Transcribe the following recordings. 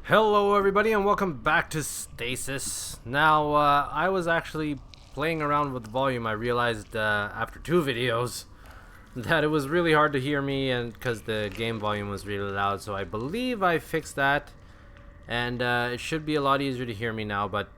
Hello everybody and welcome back to Stasis. Now, I was actually playing around with the volume. I realized after two videos that it was really hard to hear me, and because the game volume was really loud, so I believe I fixed that. And it should be a lot easier to hear me now, but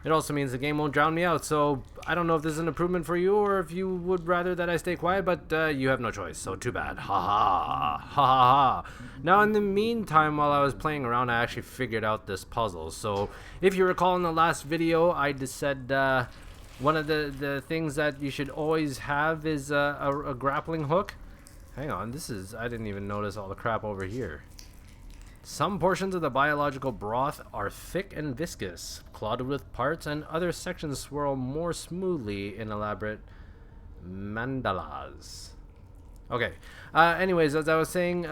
it also means the game won't drown me out. So I don't know if this is an improvement for you or if you would rather that I stay quiet, but you have no choice, so too bad. Ha ha. Ha ha ha. Now in the meantime, while I was playing around, I actually figured out this puzzle. So if you recall in the last video, I just said one of the things that you should always have is a grappling hook. Hang on, I didn't even notice all the crap over here. Some portions of the biological broth are thick and viscous, clouded with parts, and other sections swirl more smoothly in elaborate mandalas. Okay, anyways, as I was saying,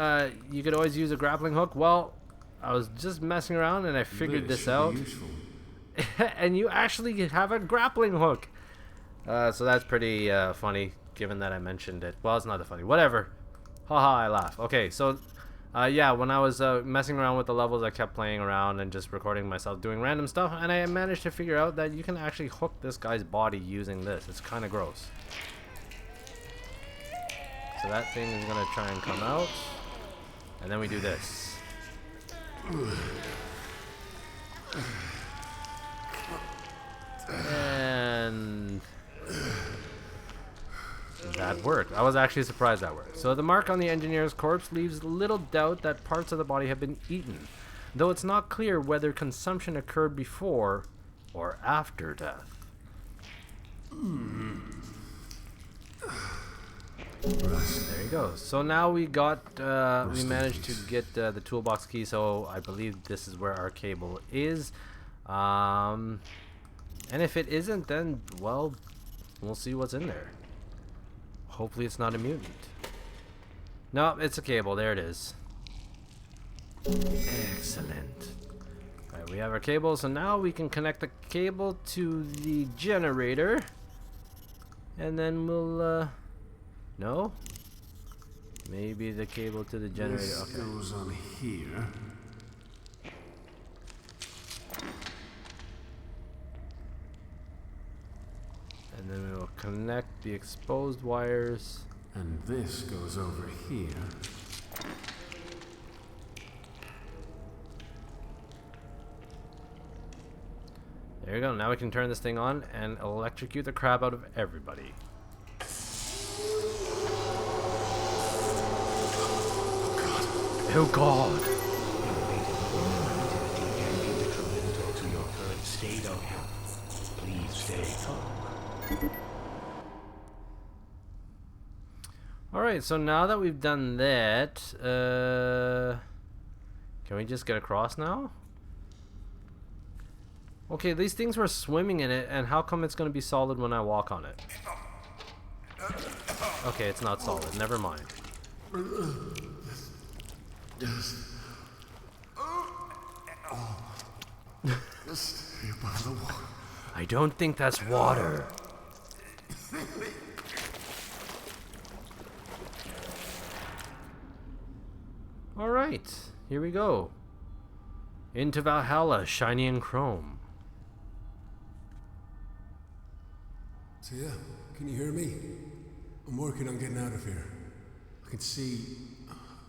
you could always use a grappling hook. Well, I was just messing around and I figured this out. And you actually have a grappling hook. So that's pretty funny, given that I mentioned it. Well, it's not that funny. Whatever. Haha, I laugh. Okay, so... yeah, when I was messing around with the levels, I kept playing around and just recording myself doing random stuff, and I managed to figure out that you can actually hook this guy's body using this. It's kind of gross. So that thing is going to try and come out, and then we do this. And... that worked. I was actually surprised that worked. So the mark on the engineer's corpse leaves little doubt that parts of the body have been eaten, though it's not clear whether consumption occurred before or after death. There you go. So now we managed to get the toolbox key, so I believe this is where our cable is. And if it isn't, then, well, we'll see what's in there. Hopefully it's not a mutant. No, it's a cable. There it is. Excellent. Alright, we have our cable, so now we can connect the cable to the generator. And then we'll, no? Maybe the cable to the generator. This goes on here. And then we will connect the exposed wires. And this goes over here. There you go. Now we can turn this thing on and electrocute the crap out of everybody. Oh God. Please stay calm. Alright, so now that we've done that, can we just get across now? Okay, these things were swimming in it, and how come it's going to be solid when I walk on it? Okay, it's not solid. Never mind. I don't think that's water. Alright, here we go. Into Valhalla, shiny and chrome. So yeah, can you hear me? I'm working on getting out of here. I can see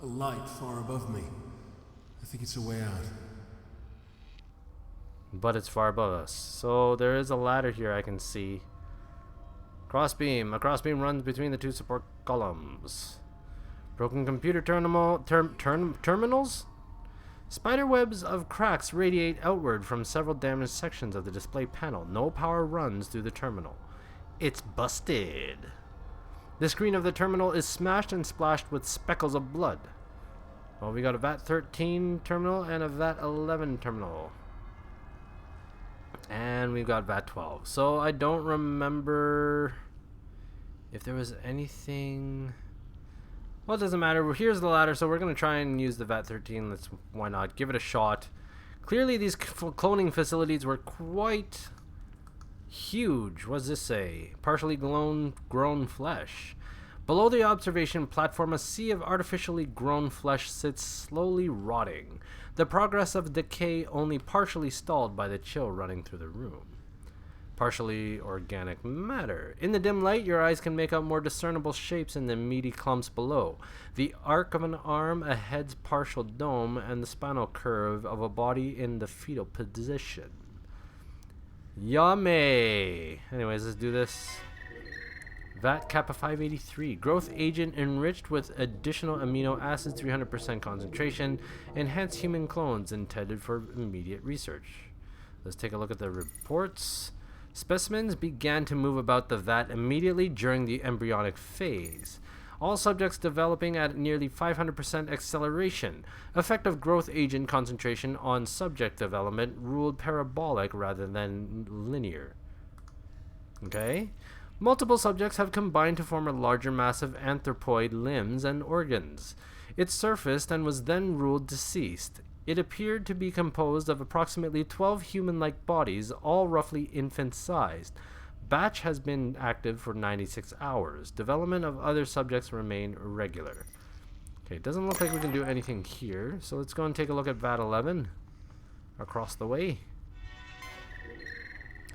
a light far above me. I think it's a way out. But it's far above us. So there is a ladder here I can see. Crossbeam. A crossbeam runs between the two support columns. Broken computer terminals? Spider webs of cracks radiate outward from several damaged sections of the display panel. No power runs through the terminal. It's busted. The screen of the terminal is smashed and splashed with speckles of blood. Well, we got a VAT 13 terminal and a VAT 11 terminal. And we've got VAT 12. So I don't remember if there was anything... Well, it doesn't matter. Here's the ladder, so we're going to try and use the VAT 13. Why not? Give it a shot. Clearly, these cloning facilities were quite huge. What does this say? Partially grown flesh. Below the observation platform, a sea of artificially grown flesh sits slowly rotting. the progress of decay only partially stalled by the chill running through the room. Partially organic matter. In the dim light, your eyes can make out more discernible shapes in the meaty clumps below. The arc of an arm, a head's partial dome, and the spinal curve of a body in the fetal position. Yummy! Anyways, let's do this. VAT Kappa 583. Growth agent enriched with additional amino acids, 300% concentration. Enhanced human clones intended for immediate research. Let's take a look at the reports. Specimens began to move about the vat immediately during the embryonic phase. All subjects developing at nearly 500% acceleration. Effect of growth agent concentration on subject development ruled parabolic rather than linear. Okay. Multiple subjects have combined to form a larger mass of anthropoid limbs and organs. It surfaced and was then ruled deceased. It appeared to be composed of approximately 12 human-like bodies, all roughly infant-sized. Batch has been active for 96 hours. Development of other subjects remain irregular. Okay, it doesn't look like we can do anything here, so let's go and take a look at VAT 11 across the way.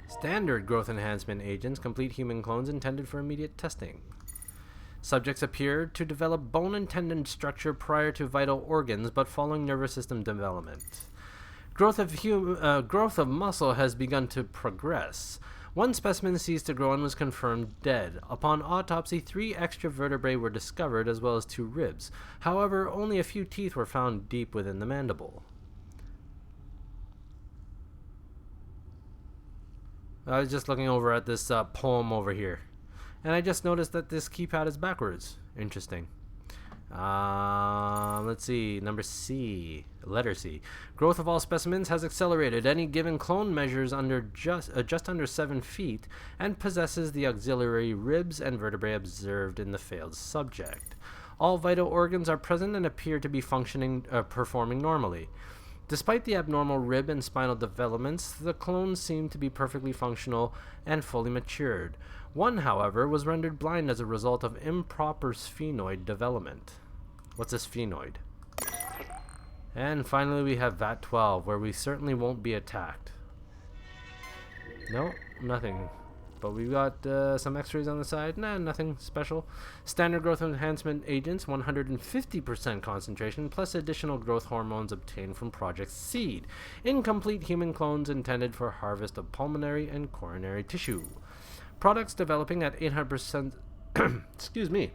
Standard growth enhancement agents complete human clones intended for immediate testing. Subjects appear to develop bone and tendon structure prior to vital organs, but following nervous system development. Growth of muscle has begun to progress. One specimen ceased to grow and was confirmed dead. Upon autopsy, 3 extra vertebrae were discovered, as well as 2 ribs. However, only a few teeth were found deep within the mandible. I was just looking over at this poem over here, and I just noticed that this keypad is backwards. Interesting. Let's see. Number C. Letter C. Growth of all specimens has accelerated. Any given clone measures under just under 7 feet and possesses the auxiliary ribs and vertebrae observed in the failed subject. All vital organs are present and appear to be performing normally. Despite the abnormal rib and spinal developments, the clones seem to be perfectly functional and fully matured. One, however, was rendered blind as a result of improper sphenoid development. What's a sphenoid? And finally we have VAT 12, where we certainly won't be attacked. No, nothing. But we've got some x-rays on the side. Nah, nothing special. Standard growth enhancement agents, 150% concentration, plus additional growth hormones obtained from Project Seed. Incomplete human clones intended for harvest of pulmonary and coronary tissue. Products developing at 800%, excuse me,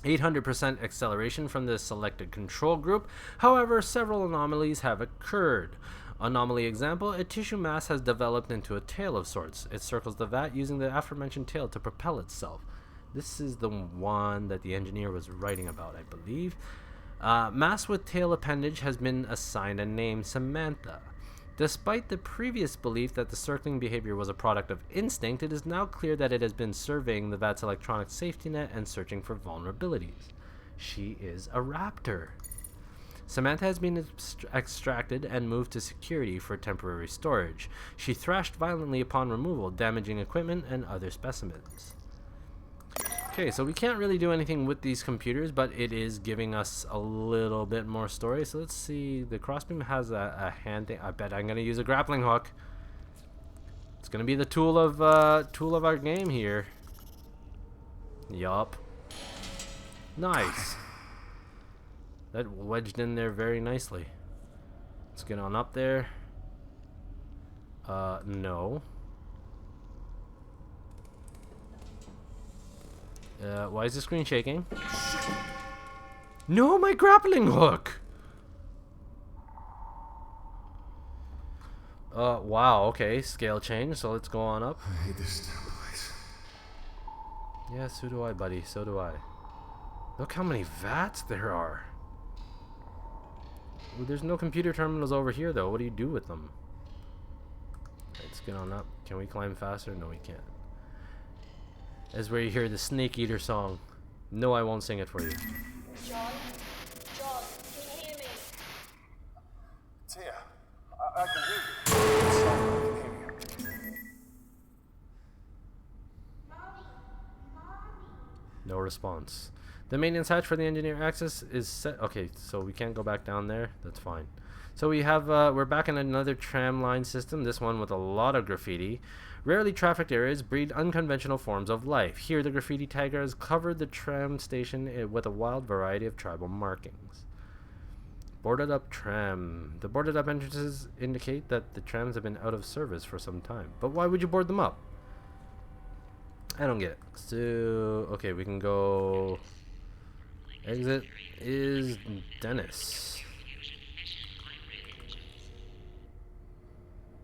800% acceleration from the selected control group. However, several anomalies have occurred. Anomaly example, a tissue mass has developed into a tail of sorts. It circles the vat using the aforementioned tail to propel itself. This is the one that the engineer was writing about, I believe. Mass with tail appendage has been assigned a name, Samantha. Despite the previous belief that the circling behavior was a product of instinct, it is now clear that it has been surveying the vat's electronic safety net and searching for vulnerabilities. She is a raptor. Samantha has been extracted and moved to security for temporary storage. She thrashed violently upon removal, damaging equipment and other specimens. Okay, so we can't really do anything with these computers, but it is giving us a little bit more story. So let's see. The crossbeam has a hand thing. I bet I'm going to use a grappling hook. It's going to be the tool of our game here. Yup. Nice. That wedged in there very nicely. Let's get on up there. No. Why is the screen shaking? No, my grappling hook! Wow, okay, scale change, so let's go on up. I hate this damn place. Yeah, so do I, buddy, so do I. Look how many vats there are. Well, there's no computer terminals over here, though. What do you do with them? Let's get on up. Can we climb faster? No, we can't. That's where you hear the Snake Eater song. No, I won't sing it for you. John, can you hear me? Tia, I can hear you. I can hear you. No response. The maintenance hatch for the engineer access is set. Okay, so we can't go back down there. That's fine. So we have, we're back in another tram line system, this one with a lot of graffiti. Rarely trafficked areas breed unconventional forms of life. Here, the graffiti tagger has covered the tram station with a wild variety of tribal markings. Boarded up tram. The boarded up entrances indicate that the trams have been out of service for some time. But why would you board them up? I don't get it. So, okay, we can go... Exit is Dennis.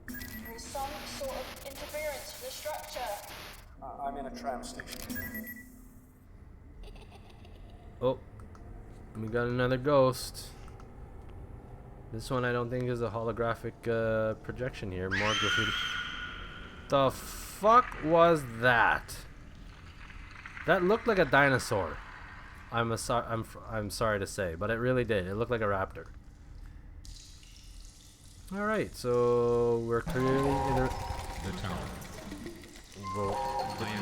There is some sort of interference with the structure. I'm in a tram station. Oh, we got another ghost. This one I don't think is a holographic projection here. More graffiti. The fuck was that? That looked like a dinosaur. I'm sorry to say, but it really did. It looked like a raptor. All right, so we're clearly in The tower.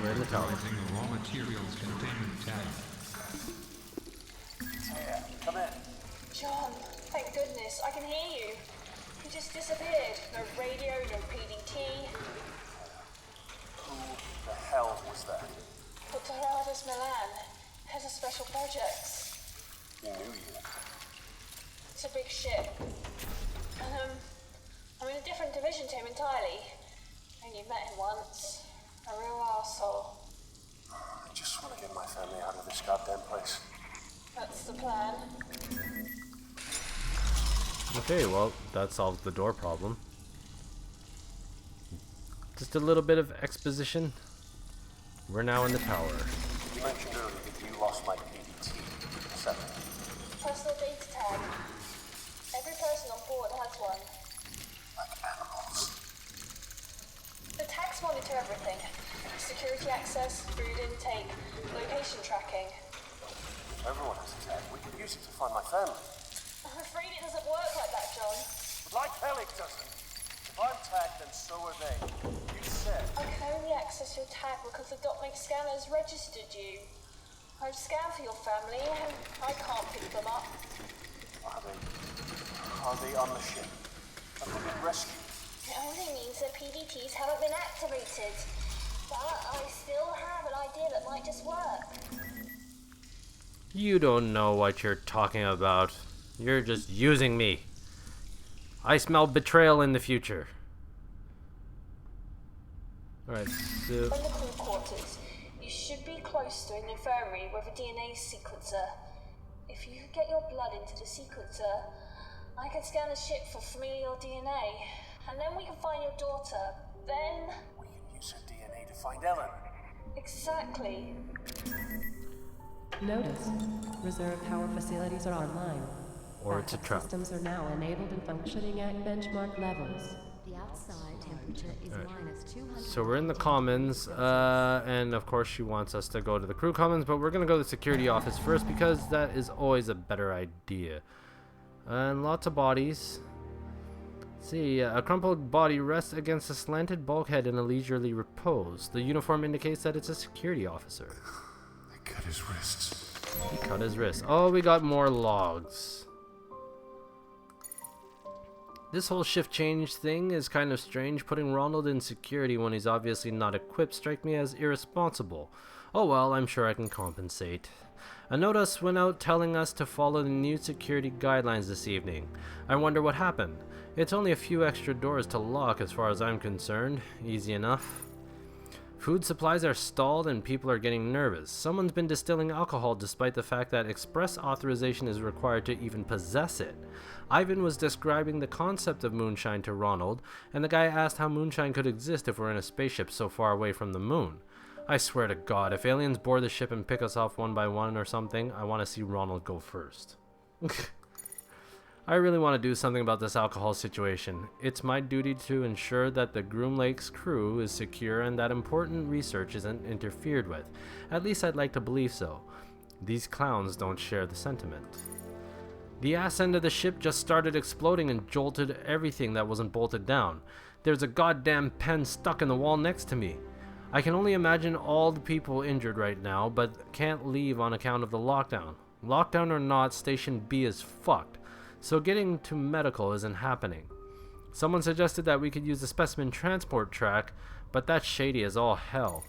we're in the tower. Using the raw materials containment tab. Yeah, come in. John, thank goodness, I can hear you. You just disappeared. No radio, no PDT. Who the hell was that? Dr. Milan, head of special projects. He knew you. It's a big ship. And, I'm in a different division to him entirely. Only met him once. A real arsehole. I just want to get my family out of this goddamn place. That's the plan. Okay, well, that solves the door problem. Just a little bit of exposition. We're now in the tower. You mentioned earlier that you lost my PDT. What's that? Personal data tag. Every person on board has one. Like animals. The tags monitor everything. Security access, food intake, location tracking. Everyone has a tag. We could use it to find my family. I'm afraid it doesn't work like that, John. Like hell it doesn't. If I'm tagged, then so are they. You said. I can only access your tag because the DotMake scanners registered you. I've scanned for your family and I can't pick them up. Are they on the ship? Have they been rescued? It only means that PDTs haven't been activated. But I still have an idea that might just work. You don't know what you're talking about. You're just using me. I smell betrayal in the future. Alright, so... From the crew quarters, you should be close to an infirmary with a DNA sequencer. If you could get your blood into the sequencer, I can scan the ship for familial DNA, and then we can find your daughter. Then... We can use her DNA to find Ellen. Exactly. Notice, reserve power facilities are online. Or it's a Backup trap. Systems are now enabled and functioning at benchmark levels. The outside temperature is minus 200. So we're in the commons, and of course she wants us to go to the crew commons, but we're gonna go to the security office first because that is always a better idea. And lots of bodies. Let's see, a crumpled body rests against a slanted bulkhead in a leisurely repose. The uniform indicates that it's a security officer. They cut his wrists. He cut his wrist. Oh, we got more logs. This whole shift change thing is kind of strange. Putting Ronald in security when he's obviously not equipped strike me as irresponsible. Oh well, I'm sure I can compensate. A notice went out telling us to follow the new security guidelines this evening. I wonder what happened. It's only a few extra doors to lock as far as I'm concerned. Easy enough. Food supplies are stalled and people are getting nervous. Someone's been distilling alcohol despite the fact that express authorization is required to even possess it. Ivan was describing the concept of moonshine to Ronald, and the guy asked how moonshine could exist if we're in a spaceship so far away from the moon. I swear to God, if aliens board the ship and pick us off one by one or something, I want to see Ronald go first. I really want to do something about this alcohol situation. It's my duty to ensure that the Groom Lake's crew is secure and that important research isn't interfered with. At least I'd like to believe so. These clowns don't share the sentiment. The ass end of the ship just started exploding and jolted everything that wasn't bolted down. There's a goddamn pen stuck in the wall next to me. I can only imagine all the people injured right now, but can't leave on account of the lockdown. Lockdown or not, Station B is fucked, so getting to medical isn't happening. Someone suggested that we could use the specimen transport track, but that's shady as all hell.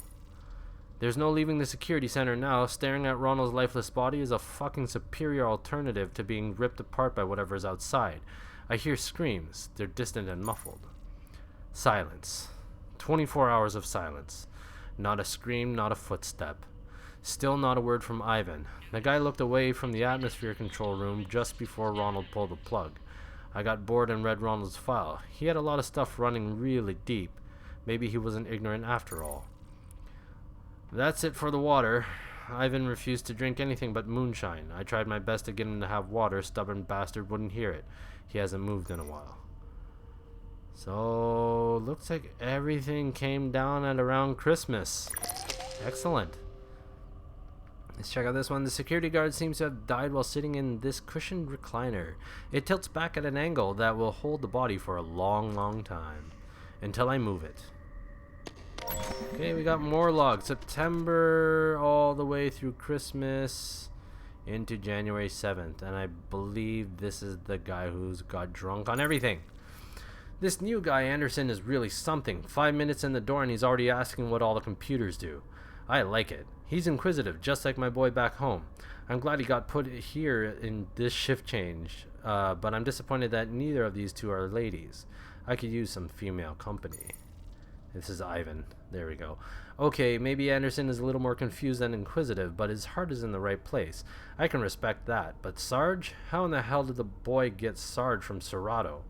There's no leaving the security center now. Staring at Ronald's lifeless body is a fucking superior alternative to being ripped apart by whatever's outside. I hear screams. They're distant and muffled. Silence. 24 hours of silence. Not a scream, not a footstep. Still not a word from Ivan. The guy looked away from the atmosphere control room just before Ronald pulled the plug. I got bored and read Ronald's file. He had a lot of stuff running really deep. Maybe he wasn't ignorant after all. That's it for the water. Ivan refused to drink anything but moonshine. I tried my best to get him to have water. Stubborn bastard wouldn't hear it. He hasn't moved in a while. So, looks like everything came down at around Christmas. Excellent. Let's check out this one. The security guard seems to have died while sitting in this cushioned recliner. It tilts back at an angle that will hold the body for a long, long time. Until I move it. Okay, we got more logs. September all the way through Christmas into January 7th. And I believe this is the guy who's got drunk on everything. This new guy, Anderson, is really something. 5 minutes in the door and he's already asking what all the computers do. I like it. He's inquisitive, just like my boy back home. I'm glad he got put here in this shift change, but I'm disappointed that neither of these two are ladies. I could use some female company. This is Ivan. There we go. Okay, maybe Anderson is a little more confused than inquisitive, but his heart is in the right place. I can respect that. But Sarge? How in the hell did the boy get Sarge from Serato?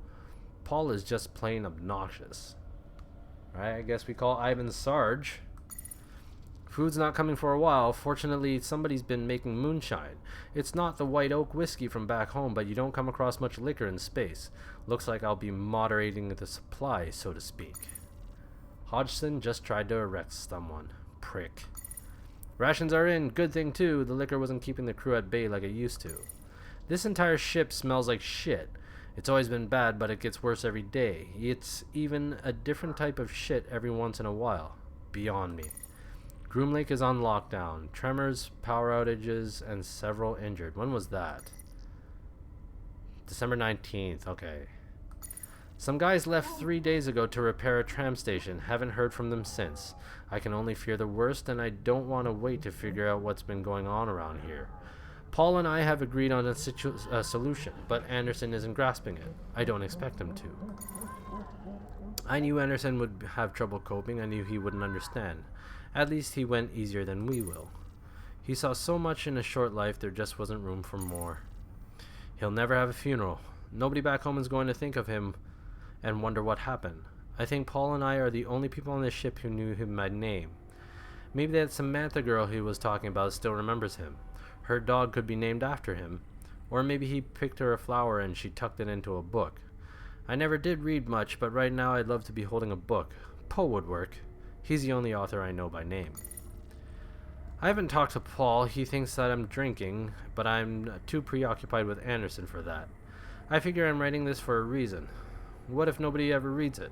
Paul is just plain obnoxious. Right, I guess we call Ivan Sarge. Food's not coming for a while. Fortunately, somebody's been making moonshine. It's not the white oak whiskey from back home, but you don't come across much liquor in space. Looks like I'll be moderating the supply, so to speak. Hodgson just tried to arrest someone. Prick. Rations are in. Good thing, too. The liquor wasn't keeping the crew at bay like it used to. This entire ship smells like shit. It's always been bad, but it gets worse every day. It's even a different type of shit every once in a while. Beyond me. Groom Lake is on lockdown. Tremors, power outages, and several injured. When was that? December 19th. Okay. Some guys left 3 days ago to repair a tram station. Haven't heard from them since. I can only fear the worst, and I don't want to wait to figure out what's been going on around here. Paul and I have agreed on a solution, but Anderson isn't grasping it. I don't expect him to. I knew Anderson would have trouble coping. I knew he wouldn't understand. At least he went easier than we will. He saw so much in a short life, there just wasn't room for more. He'll never have a funeral. Nobody back home is going to think of him and wonder what happened. I think Paul and I are the only people on this ship who knew him by name. Maybe that Samantha girl he was talking about still remembers him. Her dog could be named after him. Or maybe he picked her a flower and she tucked it into a book. I never did read much, but right now I'd love to be holding a book. Poe would work. He's the only author I know by name. I haven't talked to Paul. He thinks that I'm drinking, but I'm too preoccupied with Anderson for that. I figure I'm writing this for a reason. What if nobody ever reads it?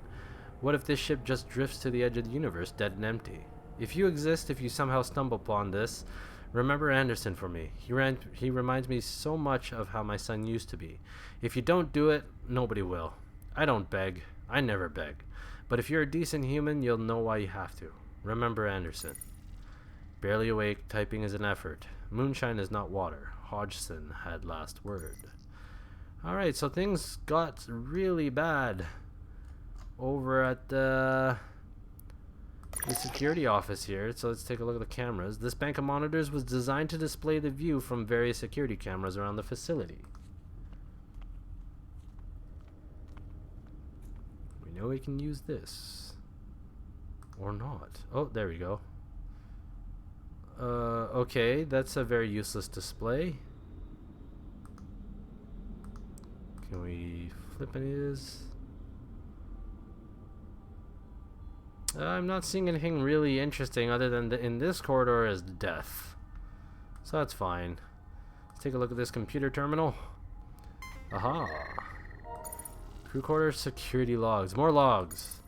What if this ship just drifts to the edge of the universe, dead and empty? If you exist, if you somehow stumble upon this, remember Anderson for me. He reminds me so much of how my son used to be. If you don't do it, nobody will. I don't beg. I never beg. But if you're a decent human, you'll know why you have to. Remember Anderson. Barely awake, typing is an effort. Moonshine is not water. Hodgson had last word. Alright, so things got really bad over at the security office here. So let's take a look at the cameras. This bank of monitors was designed to display the view from various security cameras around the facility. We know we can use this. Or not. Oh, there we go. Okay, that's a very useless display. Can we flip any of this? I'm not seeing anything really interesting other than in this corridor is death. So that's fine. Let's take a look at this computer terminal. Aha. Crew quarters security logs. More logs.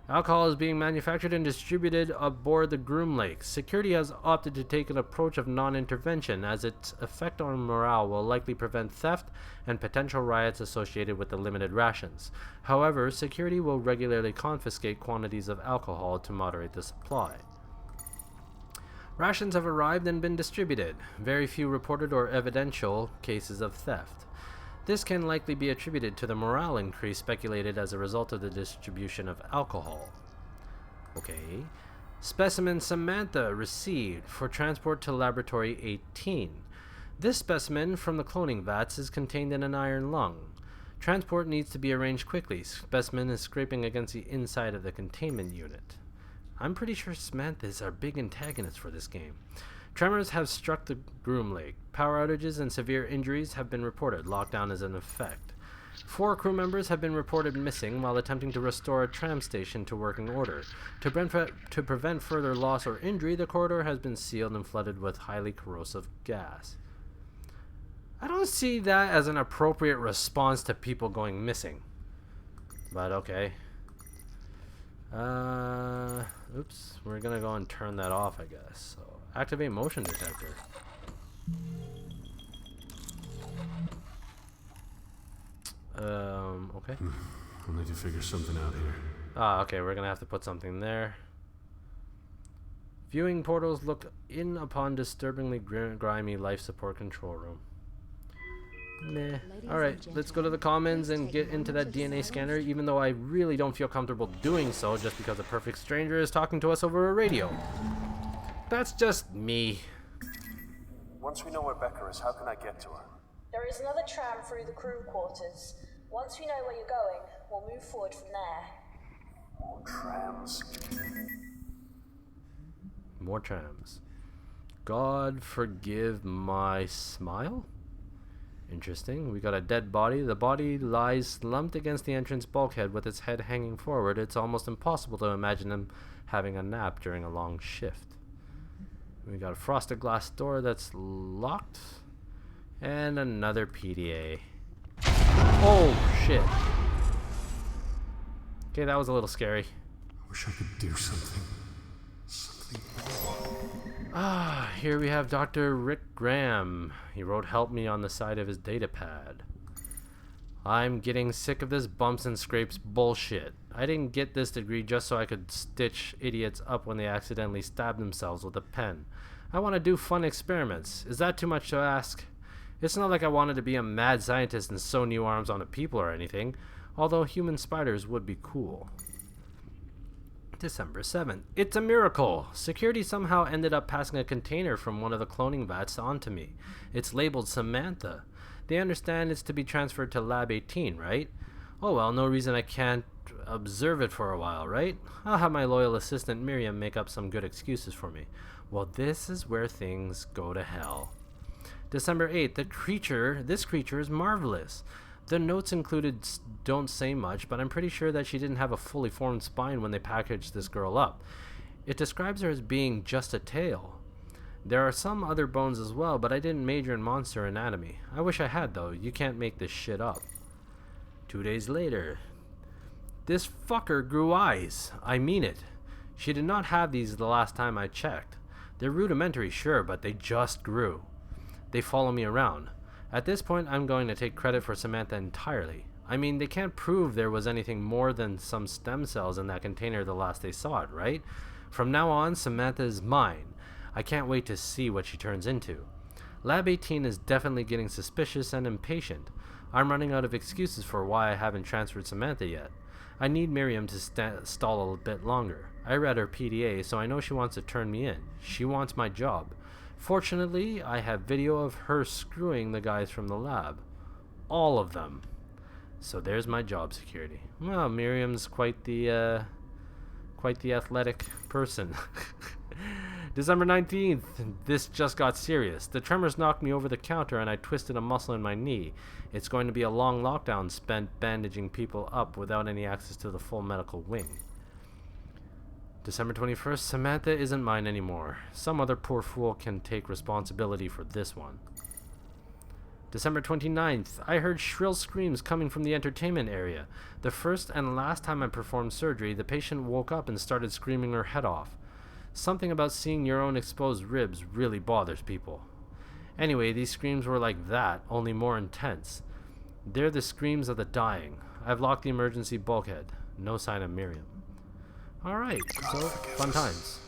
Alcohol is being manufactured and distributed aboard the Groom Lake. Security has opted to take an approach of non-intervention, as its effect on morale will likely prevent theft and potential riots associated with the limited rations. However, security will regularly confiscate quantities of alcohol to moderate the supply. Rations have arrived and been distributed. Very few reported or evidential cases of theft. This can likely be attributed to the morale increase speculated as a result of the distribution of alcohol. Okay. Specimen Samantha received for transport to Laboratory 18. This specimen from the cloning vats is contained in an iron lung. Transport needs to be arranged quickly. Specimen is scraping against the inside of the containment unit. I'm pretty sure Samantha is our big antagonist for this game. Tremors have struck the Groom Lake. Power outages and severe injuries have been reported. Lockdown is in effect. 4 crew members have been reported missing while attempting to restore a tram station to working order. To prevent further loss or injury, the corridor has been sealed and flooded with highly corrosive gas. I don't see that as an appropriate response to people going missing. But okay. Oops. We're gonna go and turn that off, I guess. So, activate motion detector. Okay. I'll need to figure something out here. Okay, we're gonna have to put something there. Viewing portals look in upon disturbingly grimy life support control room. Meh. Alright, let's go to the commons and get into that DNA scanner, even though I really don't feel comfortable doing so just because a perfect stranger is talking to us over a radio. That's just me. Once we know where Becca is, how can I get to her? There is another tram through the crew quarters. Once we know where you're going, we'll move forward from there. More trams. More trams. God forgive my smile? Interesting. We got a dead body. The body lies slumped against the entrance bulkhead with its head hanging forward. It's almost impossible to imagine him having a nap during a long shift. We got a frosted glass door that's locked. And another PDA. Oh, shit. Okay, that was a little scary. I wish I could do something. Here we have Dr. Rick Graham. He wrote "help me" on the side of his data pad. I'm getting sick of this bumps and scrapes bullshit. I didn't get this degree just so I could stitch idiots up when they accidentally stab themselves with a pen. I want to do fun experiments. Is that too much to ask? It's not like I wanted to be a mad scientist and sew new arms onto people or anything, although human spiders would be cool. December 7th. It's a miracle! Security somehow ended up passing a container from one of the cloning vats onto me. It's labeled Samantha. They understand it's to be transferred to Lab 18, right? Oh well, no reason I can't observe it for a while, right? I'll have my loyal assistant Miriam make up some good excuses for me. Well, this is where things go to hell. December 8th. This creature is marvelous. The notes included don't say much, but I'm pretty sure that she didn't have a fully formed spine when they packaged this girl up. It describes her as being just a tail. There are some other bones as well, but I didn't major in monster anatomy. I wish I had, though. You can't make this shit up. 2 days later. This fucker grew eyes. I mean it. She did not have these the last time I checked. They're rudimentary, sure, but they just grew. They follow me around. At this point, I'm going to take credit for Samantha entirely. I mean, they can't prove there was anything more than some stem cells in that container the last they saw it, right? From now on, Samantha is mine. I can't wait to see what she turns into. Lab 18 is definitely getting suspicious and impatient. I'm running out of excuses for why I haven't transferred Samantha yet. I need Miriam to stall a bit longer. I read her PDA, so I know she wants to turn me in. She wants my job. Fortunately, I have video of her screwing the guys from the lab. All of them. So there's my job security. Well, Miriam's quite the athletic person. December 19th. This just got serious. The tremors knocked me over the counter and I twisted a muscle in my knee. It's going to be a long lockdown spent bandaging people up without any access to the full medical wing. December 21st, Samantha isn't mine anymore. Some other poor fool can take responsibility for this one. December 29th, I heard shrill screams coming from the entertainment area. The first and last time I performed surgery, the patient woke up and started screaming her head off. Something about seeing your own exposed ribs really bothers people. Anyway, these screams were like that, only more intense. They're the screams of the dying. I've locked the emergency bulkhead. No sign of Miriam. Alright, so fun times.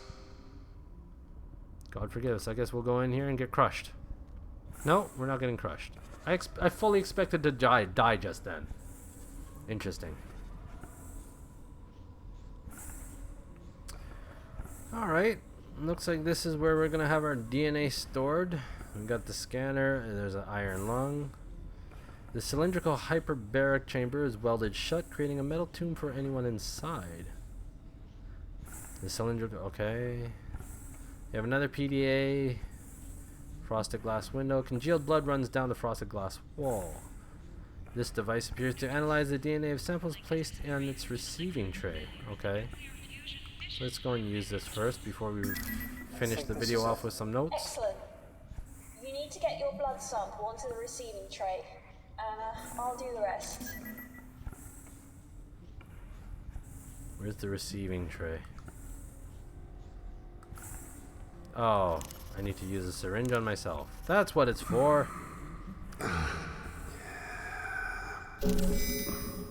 God forgive us. I guess we'll go in here and get crushed. No, we're not getting crushed. I fully expected to die just then. Interesting. Alright, looks like this is where we're going to have our DNA stored. We've got the scanner, and there's an iron lung. The cylindrical hyperbaric chamber is welded shut, creating a metal tomb for anyone inside. The cylindrical, okay. You have another PDA. Frosted glass window. Congealed blood runs down the frosted glass wall. This device appears to analyze the DNA of samples placed on its receiving tray. Okay. Let's go and use this first before we finish the video off with some notes. Excellent. You need to get your blood sample onto the receiving tray, and I'll do the rest. Where's the receiving tray? Oh, I need to use a syringe on myself. That's what it's for.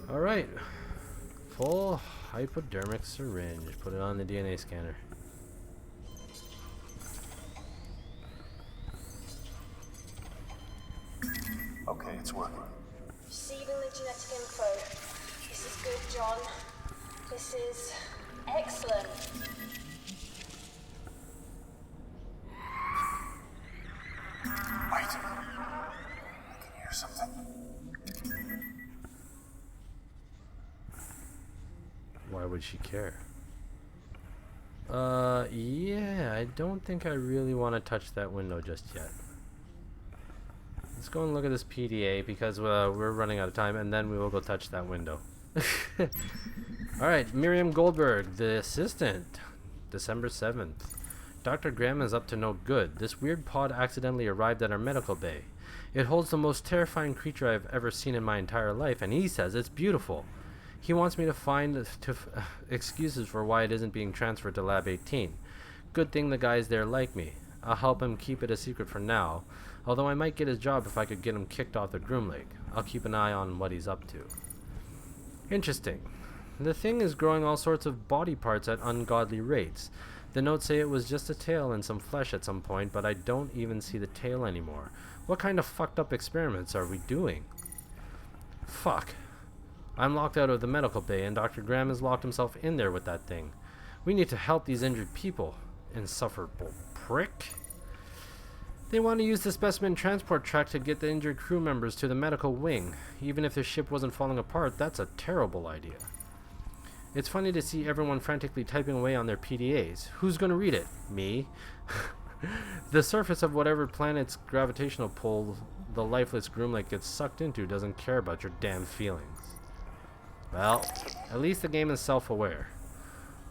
Alright. Full hypodermic syringe. Put it on the DNA scanner. Okay, it's working. Receiving the genetic info. This is good, John. This is excellent. Wait. I can hear something. Why would she care? Yeah, I don't think I really want to touch that window just yet. Let's go and look at this PDA because we're running out of time, and then we will go touch that window. Alright, Miriam Goldberg, the assistant. December 7th. Dr. Graham is up to no good. This weird pod accidentally arrived at our medical bay. It holds the most terrifying creature I've ever seen in my entire life, and he says it's beautiful. He wants me to find excuses for why it isn't being transferred to Lab 18. Good thing the guys there like me. I'll help him keep it a secret for now, although I might get his job if I could get him kicked off the Groom Lake. I'll keep an eye on what he's up to. Interesting. The thing is growing all sorts of body parts at ungodly rates. The notes say it was just a tail and some flesh at some point, but I don't even see the tail anymore. What kind of fucked up experiments are we doing? Fuck. I'm locked out of the medical bay, and Dr. Graham has locked himself in there with that thing. We need to help these injured people. Insufferable prick. They want to use the specimen transport track to get the injured crew members to the medical wing. Even if the ship wasn't falling apart, that's a terrible idea. It's funny to see everyone frantically typing away on their PDAs. Who's going to read it? Me? The surface of whatever planet's gravitational pull the lifeless Groom Lake gets sucked into doesn't care about your damn feelings. Well, at least the game is self-aware.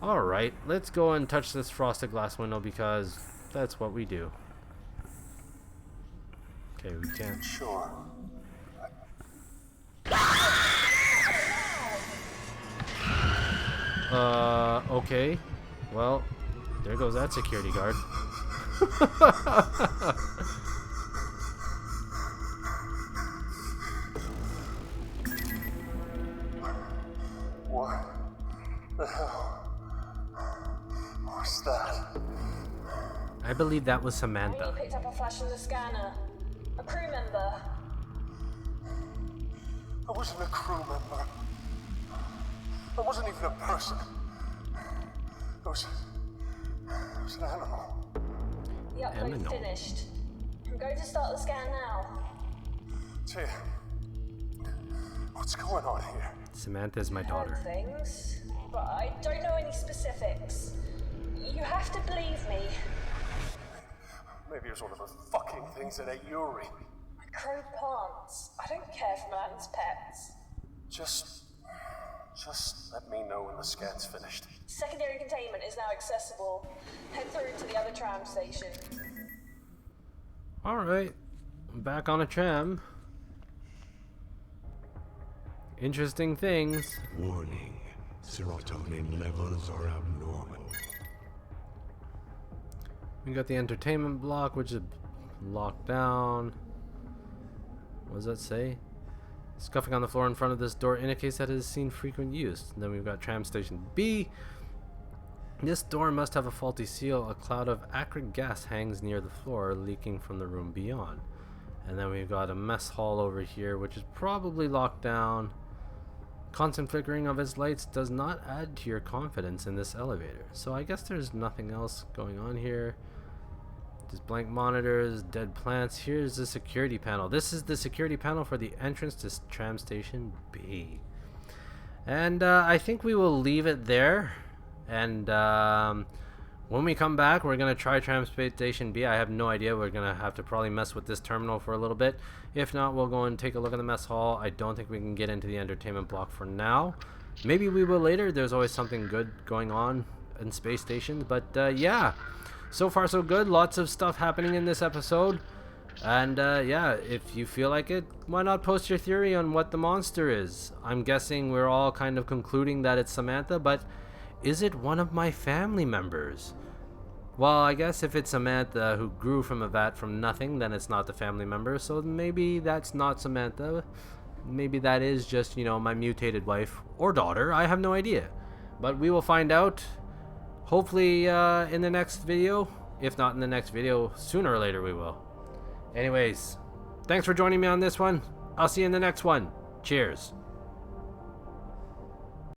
Alright, let's go and touch this frosted glass window because that's what we do. Okay, we can't. Sure. Okay. Well, there goes that security guard. What the hell was that? I believe that was You Samantha. picked up a flash from the scanner. A crew member. I wasn't a crew member. I wasn't even a person. I was an animal. The upload's Animal. finished. I'm going to start the scan now. Tia, what's going on here? Samantha is my daughter. Things, but I don't know any specifics. You have to believe me. Maybe it was one of the fucking things that ate Yuri. Crow plants. I don't care for man's pets. Just let me know when the scan's finished. Secondary containment is now accessible. Head through to the other tram station. Alright. back on a tram. Interesting things. Warning. Serotonin levels are abnormal. We got the entertainment block, which is locked down. What does that say? Scuffing on the floor in front of this door indicates that it has seen frequent use. And then we've got Tram Station B. This door must have a faulty seal. A cloud of acrid gas hangs near the floor, leaking from the room beyond. And then we've got a mess hall over here, which is probably locked down. Constant flickering of its lights does not add to your confidence in this elevator. So I guess there's nothing else going on here. Just blank monitors, dead plants. Here's the security panel. This is the security panel for the entrance to Tram Station B. And I think we will leave it there. And when we come back, we're going to try Tram Station B. I have no idea. We're going to have to probably mess with this terminal for a little bit. If not, we'll go and take a look at the mess hall. I don't think we can get into the entertainment block for now. Maybe we will later. There's always something good going on in space stations. But yeah, so far so good. Lots of stuff happening in this episode. And yeah, if you feel like it, why not post your theory on what the monster is? I'm guessing we're all kind of concluding that it's Samantha, but is it one of my family members? Well, I guess if it's Samantha who grew from a vat from nothing, then it's not the family member. So maybe that's not Samantha. Maybe that is just, you know, my mutated wife or daughter. I have no idea. But we will find out, hopefully in the next video. If not in the next video, sooner or later we will. Anyways, thanks for joining me on this one. I'll see you in the next one. Cheers.